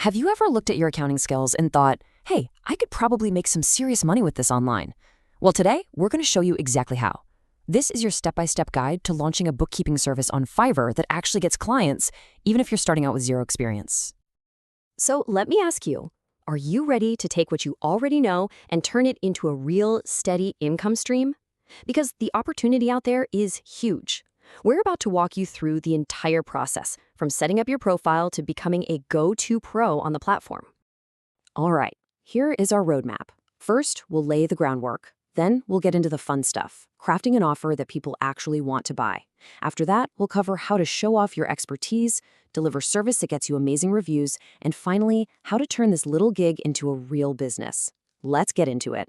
Have you ever looked at your accounting skills and thought, hey, I could probably make some serious money with this online? Well, today, we're going to show you exactly how. This is your step-by-step guide to launching a bookkeeping service on Fiverr that actually gets clients, even if you're starting out with zero experience. So let me ask you, are you ready to take what you already know and turn it into a real, steady income stream? Because the opportunity out there is huge. We're about to walk you through the entire process, from setting up your profile to becoming a go-to pro on the platform. All right, here is our roadmap. First, we'll lay the groundwork. Then we'll get into the fun stuff, crafting an offer that people actually want to buy. After that, we'll cover how to show off your expertise, deliver service that gets you amazing reviews, and finally, how to turn this little gig into a real business. Let's get into it.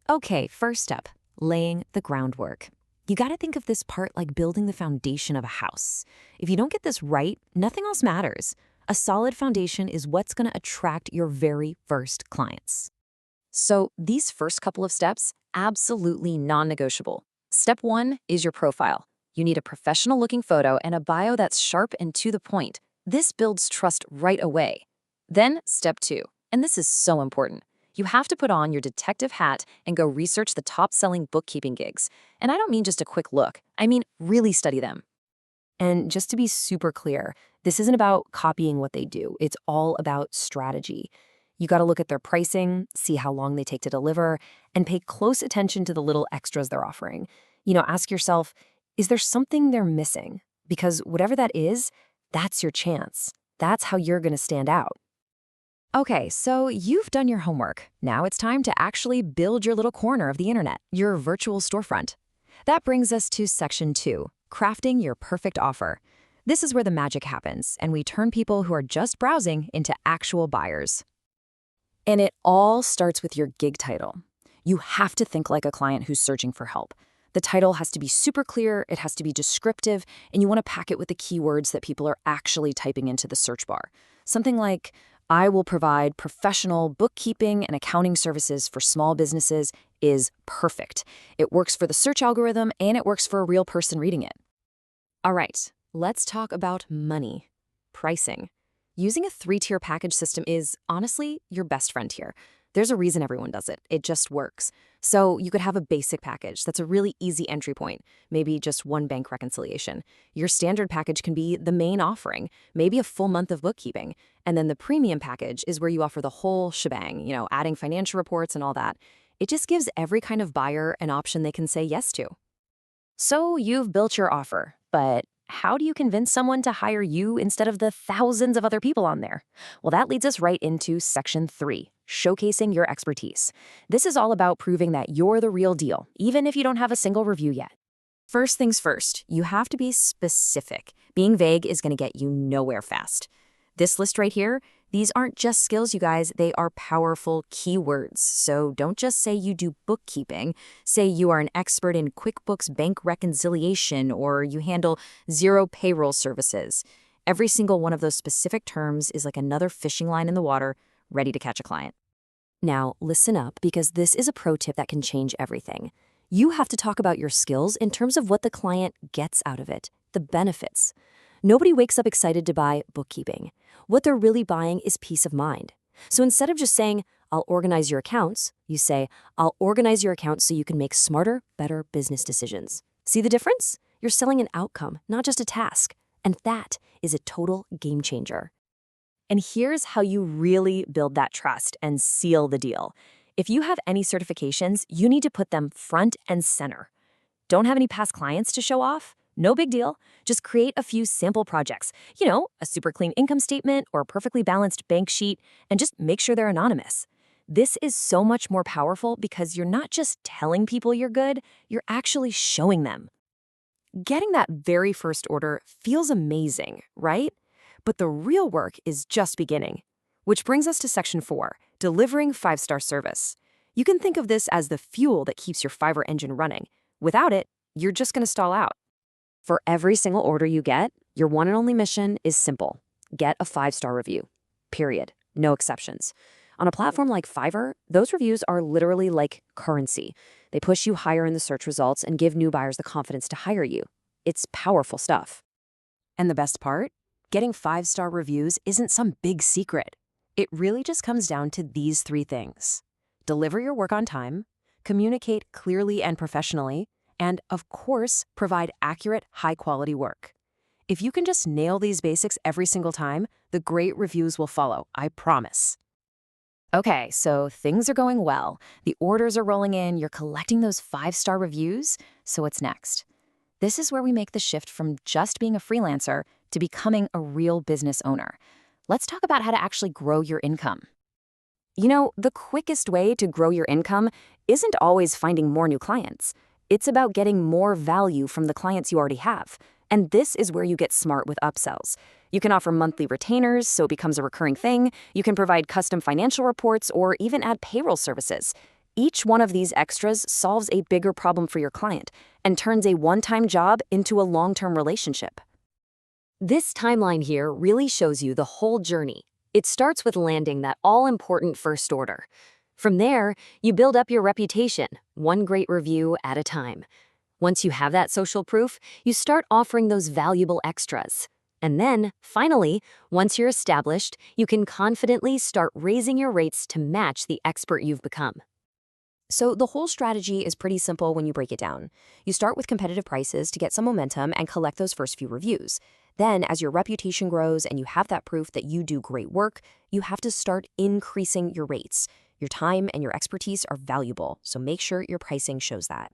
Okay, first up, laying the groundwork. You got to think of this part like building the foundation of a house. If you don't get this right, nothing else matters. A solid foundation is what's going to attract your very first clients. So these first couple of steps, absolutely non-negotiable. Step 1 is your profile. You need a professional-looking photo and a bio that's sharp and to the point. This builds trust right away. Then step 2, and this is so important. You have to put on your detective hat and go research the top-selling bookkeeping gigs. And I don't mean just a quick look. I mean really study them. And just to be super clear, this isn't about copying what they do. It's all about strategy. You got to look at their pricing, see how long they take to deliver, and pay close attention to the little extras they're offering. Ask yourself, is there something they're missing? Because whatever that is, that's your chance. That's how you're going to stand out. Okay, so you've done your homework. Now it's time to actually build your little corner of the internet, your virtual storefront. That brings us to section 2, crafting your perfect offer. This is where the magic happens, and we turn people who are just browsing into actual buyers. And it all starts with your gig title. You have to think like a client who's searching for help. The title has to be super clear, it has to be descriptive, and you want to pack it with the keywords that people are actually typing into the search bar. Something like, I will provide professional bookkeeping and accounting services for small businesses is perfect. It works for the search algorithm and it works for a real person reading it. All right, let's talk about money, pricing. Using a 3-tier package system is, honestly, your best friend here. There's a reason everyone does it. It just works. So you could have a basic package that's a really easy entry point, maybe just one bank reconciliation. Your standard package can be the main offering, maybe a full month of bookkeeping. And then the premium package is where you offer the whole shebang, adding financial reports and all that. It just gives every kind of buyer an option they can say yes to. So you've built your offer, but how do you convince someone to hire you instead of the thousands of other people on there? Well, that leads us right into section 3, showcasing your expertise. This is all about proving that you're the real deal, even if you don't have a single review yet. First things first, you have to be specific. Being vague is going to get you nowhere fast. This list right here, these aren't just skills, you guys, they are powerful keywords. So don't just say you do bookkeeping. Say you are an expert in QuickBooks bank reconciliation or you handle zero payroll services. Every single one of those specific terms is like another fishing line in the water, ready to catch a client. Now, listen up, because this is a pro tip that can change everything. You have to talk about your skills in terms of what the client gets out of it, the benefits. Nobody wakes up excited to buy bookkeeping. What they're really buying is peace of mind. So instead of just saying, I'll organize your accounts, you say, I'll organize your accounts so you can make smarter, better business decisions. See the difference? You're selling an outcome, not just a task. And that is a total game changer. And here's how you really build that trust and seal the deal. If you have any certifications, you need to put them front and center. Don't have any past clients to show off? No big deal. Just create a few sample projects. A super clean income statement or a perfectly balanced bank sheet, and just make sure they're anonymous. This is so much more powerful because you're not just telling people you're good, you're actually showing them. Getting that very first order feels amazing, right? But the real work is just beginning. Which brings us to section 4, delivering 5-star service. You can think of this as the fuel that keeps your Fiverr engine running. Without it, you're just going to stall out. For every single order you get, your one and only mission is simple. Get a 5-star review. Period. No exceptions. On a platform like Fiverr, those reviews are literally like currency. They push you higher in the search results and give new buyers the confidence to hire you. It's powerful stuff. And the best part? Getting 5-star reviews isn't some big secret. It really just comes down to these three things: deliver your work on time, communicate clearly and professionally, and, of course, provide accurate, high-quality work. If you can just nail these basics every single time, the great reviews will follow, I promise. Okay, so things are going well. The orders are rolling in, you're collecting those 5-star reviews, so what's next? This is where we make the shift from just being a freelancer to becoming a real business owner. Let's talk about how to actually grow your income. You know, the quickest way to grow your income isn't always finding more new clients. It's about getting more value from the clients you already have. And this is where you get smart with upsells. You can offer monthly retainers so it becomes a recurring thing. You can provide custom financial reports or even add payroll services. Each one of these extras solves a bigger problem for your client and turns a one-time job into a long-term relationship. This timeline here really shows you the whole journey. It starts with landing that all-important first order. From there, you build up your reputation, one great review at a time. Once you have that social proof, you start offering those valuable extras. And then, finally, once you're established, you can confidently start raising your rates to match the expert you've become. So the whole strategy is pretty simple when you break it down. You start with competitive prices to get some momentum and collect those first few reviews. Then, as your reputation grows and you have that proof that you do great work, you have to start increasing your rates. Your time and your expertise are valuable, so make sure your pricing shows that.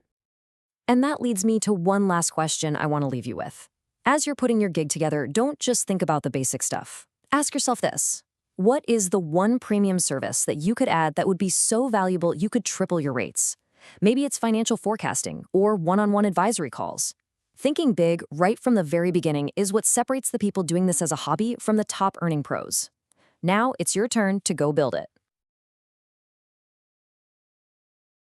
And that leads me to one last question I want to leave you with. As you're putting your gig together, don't just think about the basic stuff. Ask yourself this: what is the one premium service that you could add that would be so valuable you could triple your rates? Maybe it's financial forecasting or one-on-one advisory calls. Thinking big right from the very beginning is what separates the people doing this as a hobby from the top earning pros. Now it's your turn to go build it.